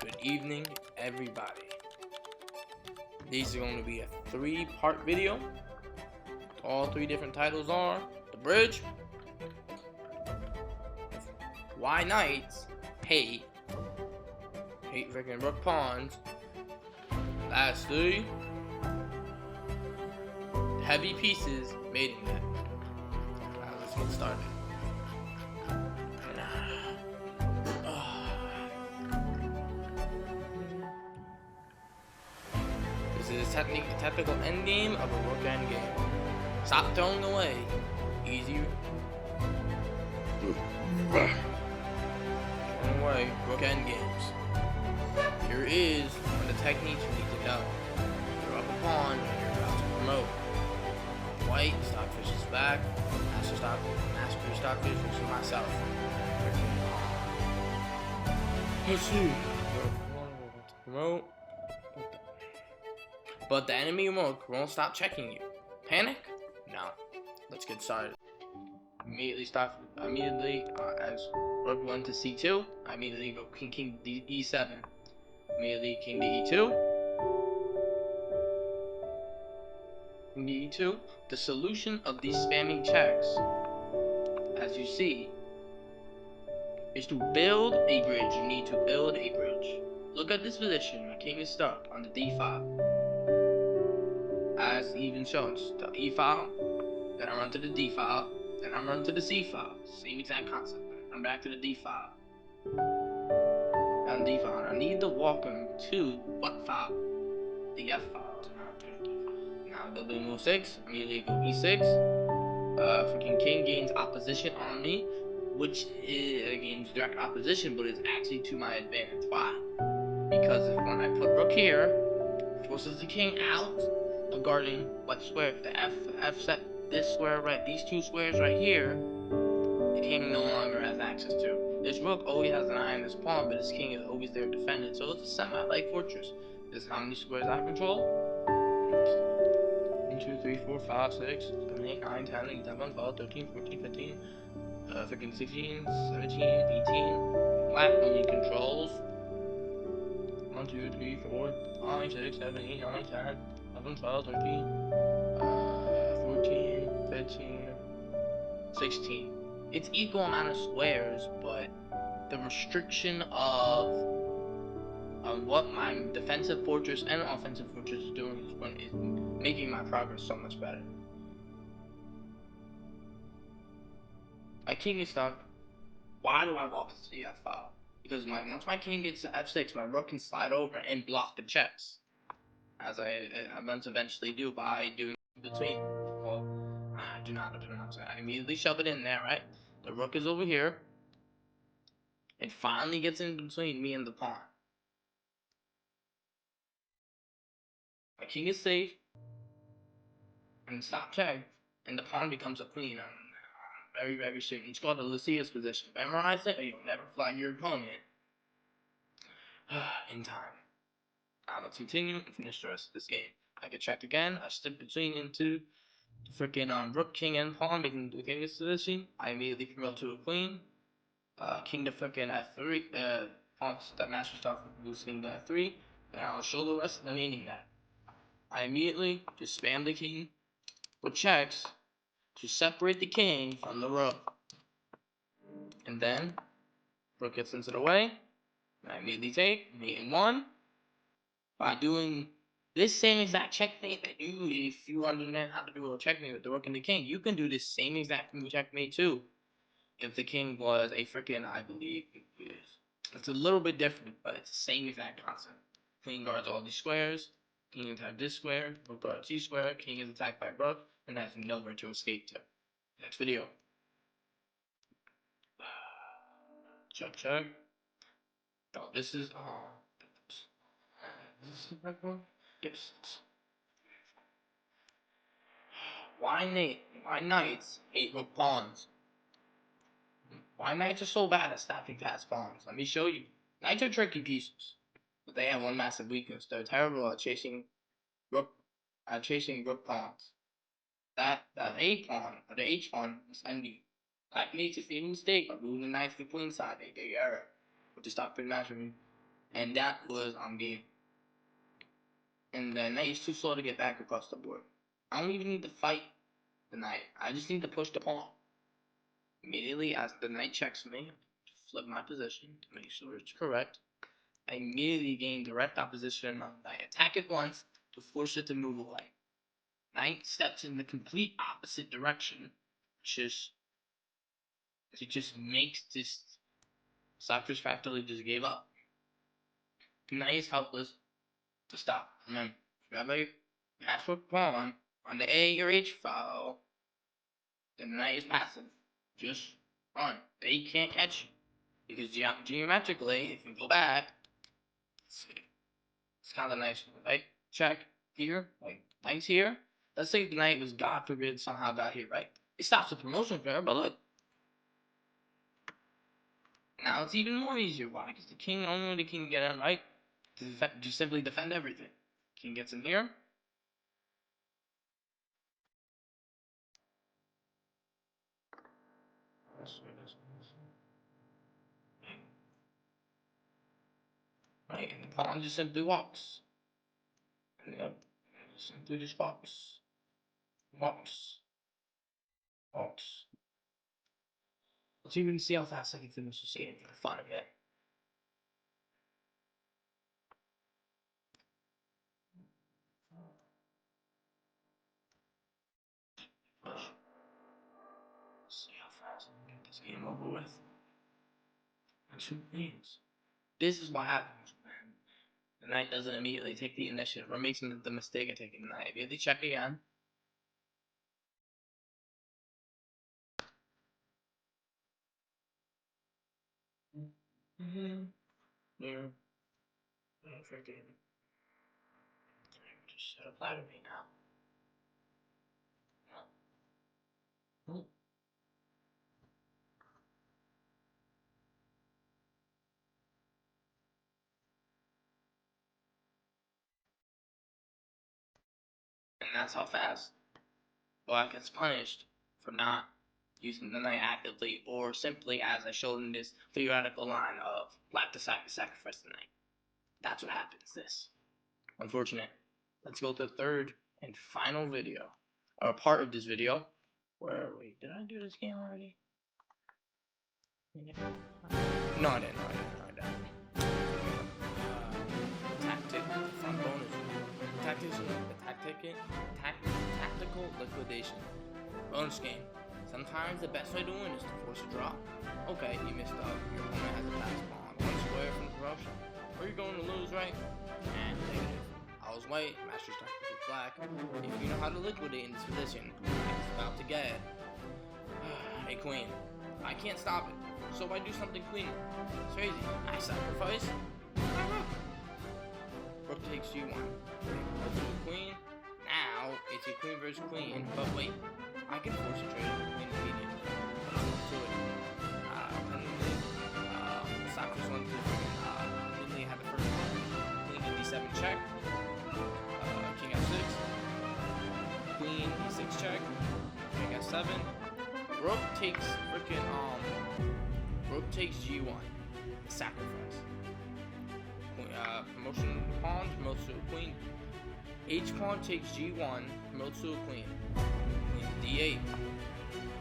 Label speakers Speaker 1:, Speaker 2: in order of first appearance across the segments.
Speaker 1: Good evening, everybody. These are going to be a 3-part video. All 3 different titles are The Bridge, Why Knights Hate freaking Rook Pawns, lastly, heavy pieces made in that. Now let's get started. This is a technical endgame of a Rook endgame. Stop throwing away. Easier. Throwing away Rook endgames. Here is one of the techniques you need to know. You're up a pawn and you're about to promote. White, stockfish is back. Master stockfish, which is myself. Let's see. Promote. But the enemy Rook won't stop checking you. Panic? No. Let's get started. Immediately, as Rook 1 to C2, I immediately go King E7. Immediately King to E2. King to E2. The solution of these spamming checks, as you see, is to build a bridge. You need to build a bridge. Look at this position. My king is stuck on the D file. As even shown, the E file, then I run to the D file, then I run to the C file. Same exact concept. I'm back to the D file. On D file, I need to walk him to what file? The F file. Now building move 6, immediately go E6. Freaking king gains opposition on me, which is gains direct opposition, but it's actually to my advantage. Why? Because when I put Rook here, forces the king out of guarding what square? The F set this square right, these 2 squares right here, the king no longer has access to. This Rook always has an eye on this pawn, but this king is always there defended, so it's a semi-like fortress. This is how many squares I control. 1, 2, 3, 4, 5, 6, 7, 8, 9, 10, 11, 12, 13, 14, 15, freaking 16, 17, 18. Black only controls 1, 2, 3, 4, 5, 6, 7, 8, 9, 10, 11, 12, 13, 14, 15, 16. It's equal amount of squares, but the restriction of what my defensive fortress and offensive fortress is doing is making my progress so much better. My king is stuck. Why do I walk to the F file? Because once my king gets to F6, my Rook can slide over and block the checks, as I must eventually do by doing between. Well, I do not pronounce it. I immediately shove it in there, right? The Rook is over here. It finally gets in between me and the pawn. My king is safe, and stop check, and the pawn becomes a queen. Very, very soon. It's called the Lucena Position. Memorize it, or you'll never flag your opponent in time. Now let's continue and finish the rest of this game. I get checked again. I step between into freaking Rook, King, and Pawn, making the king position. I immediately promote to a queen. King to freaking F3. Pawns that master stuff losing to F3. And I'll show the rest of the meaning that. I immediately just spam the king with checks to separate the king from the rook. And then Rook gets into the way. And I immediately take mate in 1 by doing this same exact checkmate that if you understand how to do a checkmate with the Rook and the King, you can do this same exact checkmate too. If the King was a freaking, I believe it is. It's a little bit different, but it's the same exact concept. Queen guards all these squares. King attacks this square. Rook guards this square. King is attacked by Rook, and has nowhere to escape to. Next video. Check, check. Oh, this is this the right one? Yes. Why knights hate Rook Pawns? Why knights are so bad at stopping fast pawns? Let me show you. Knights are tricky pieces, but they have one massive weakness. They're terrible at chasing Rook Pawns. That A pawn or the H pawn is enemy. Black makes a mistake of moving the knight to the queen side. They error with the stockfish mastery. and that was on game. And the knight is too slow to get back across the board. I don't even need to fight the knight. I just need to push the pawn. Immediately as the knight checks me, flip my position to make sure it's correct. I immediately gain direct opposition. I attack it once to force it to move away. Knight steps in the complete opposite direction, it just makes this Cypress factory just gave up. Knight is helpless to stop. Remember, if you have a Rook Pawn on the A or H file, then the knight is passive. Just run. They can't catch you. Because geometrically, if you go back, it's kind of nice, right? Check here, like knight's here. Let's say the knight was, God forbid, somehow got here, right? It stops the promotion fair, but look. Now it's even more easier. Why? Because the king, only the king can get in, right? To simply defend everything. King gets in here. Right, and the pawn just simply walks. Yep. Simply just walks. Walks. Walks. Let's even see how fast I can finish this game for the fun of it. Let's see how fast I can get this game over with. That's what it means. This is what happens, man. The knight doesn't immediately take the initiative, or makes the mistake of taking the knight. Immediately check again. Here. Freaking. Just set up louder me now. And that's how fast Black gets punished for not using the knight actively, or simply, as I showed in this theoretical line of Black decided to sacrifice the knight. That's what happens. This. Unfortunate. Let's go to the third and final video, or part of this video. Where, wait, did I do this game already? No, I didn't. Tactic, front bonus. Tactical liquidation. Bonus game. Sometimes the best way to win is to force a draw. Okay, you missed up. Your opponent has a pass pawn. One square from corruption. Or you're going to lose, right? And negative. I was white, master's tactic is black. If you know how to liquidate in this position, it's about to get a queen. I can't stop it, so I do something queen. It's crazy. I sacrifice my rook. Rook takes g1. Let's do a queen. Now it's a queen versus queen, but wait, I can force a trade with queen immediately. Let's do it. Cypress went to immediately had the first one. Queen to d7 check. King f6. Queen e6 check. King f7. Rook takes freaking Rook takes g1. Sacrifice. Promotion pawn promotes to a queen. H pawn takes g1, promotes to a queen. Queen to d8.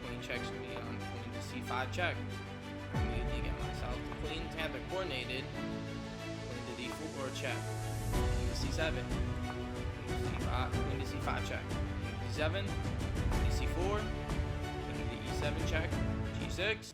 Speaker 1: Queen checks me on queen to c5 check. Immediately get myself the queen together coordinated. Queen to d4 check. Queen to c7. Queen to c5 check. Queen to d7. Queen to c4. Queen to e7 check. g6.